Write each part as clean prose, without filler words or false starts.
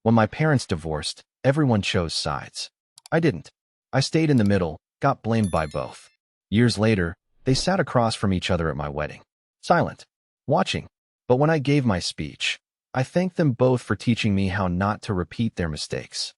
When my parents divorced, everyone chose sides. I didn't. I stayed in the middle, got blamed by both. Years later, they sat across from each other at my wedding. Silent. Watching. But when I gave my speech, I thanked them both for teaching me how not to repeat their mistakes.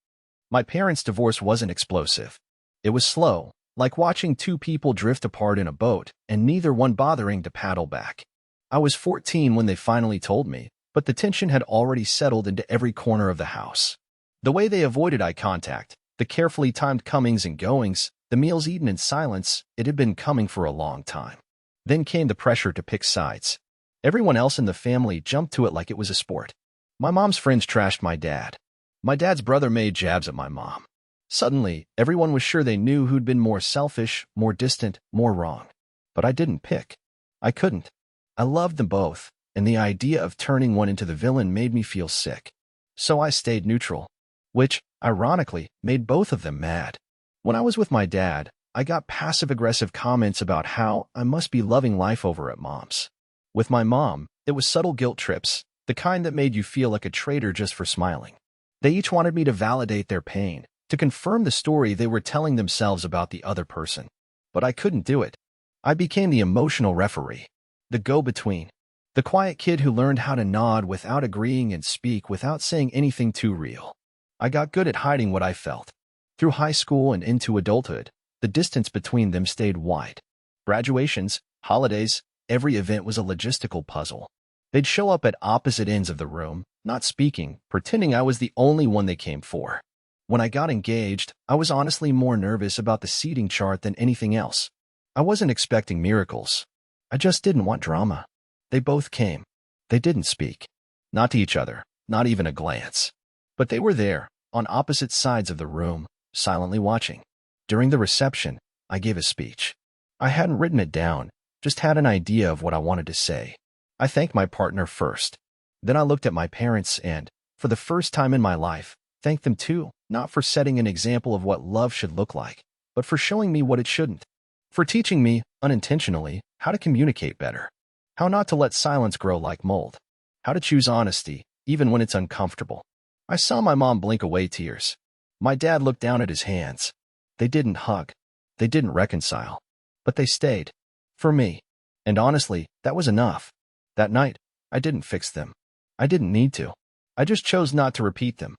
My parents' divorce wasn't explosive. It was slow, like watching two people drift apart in a boat and neither one bothering to paddle back. I was 14 when they finally told me, but the tension had already settled into every corner of the house. The way they avoided eye contact, the carefully timed comings and goings, the meals eaten in silence, it had been coming for a long time. Then came the pressure to pick sides. Everyone else in the family jumped to it like it was a sport. My mom's friends trashed my dad. My dad's brother made jabs at my mom. Suddenly, everyone was sure they knew who'd been more selfish, more distant, more wrong. But I didn't pick. I couldn't. I loved them both, and the idea of turning one into the villain made me feel sick. So I stayed neutral, which, ironically, made both of them mad. When I was with my dad, I got passive-aggressive comments about how I must be loving life over at mom's. With my mom, it was subtle guilt trips, the kind that made you feel like a traitor just for smiling. They each wanted me to validate their pain, to confirm the story they were telling themselves about the other person. But I couldn't do it. I became the emotional referee, the go-between, the quiet kid who learned how to nod without agreeing and speak without saying anything too real. I got good at hiding what I felt. Through high school and into adulthood, the distance between them stayed wide. Graduations, holidays, every event was a logistical puzzle. They'd show up at opposite ends of the room, not speaking, pretending I was the only one they came for. When I got engaged, I was honestly more nervous about the seating chart than anything else. I wasn't expecting miracles. I just didn't want drama. They both came. They didn't speak. Not to each other, not even a glance. But they were there, on opposite sides of the room, silently watching. During the reception, I gave a speech. I hadn't written it down, just had an idea of what I wanted to say. I thanked my partner first. Then I looked at my parents and, for the first time in my life, thanked them too, not for setting an example of what love should look like, but for showing me what it shouldn't. For teaching me, unintentionally, how to communicate better. How not to let silence grow like mold. How to choose honesty, even when it's uncomfortable. I saw my mom blink away tears. My dad looked down at his hands. They didn't hug. They didn't reconcile. But they stayed. For me. And honestly, that was enough. That night, I didn't fix them. I didn't need to. I just chose not to repeat them.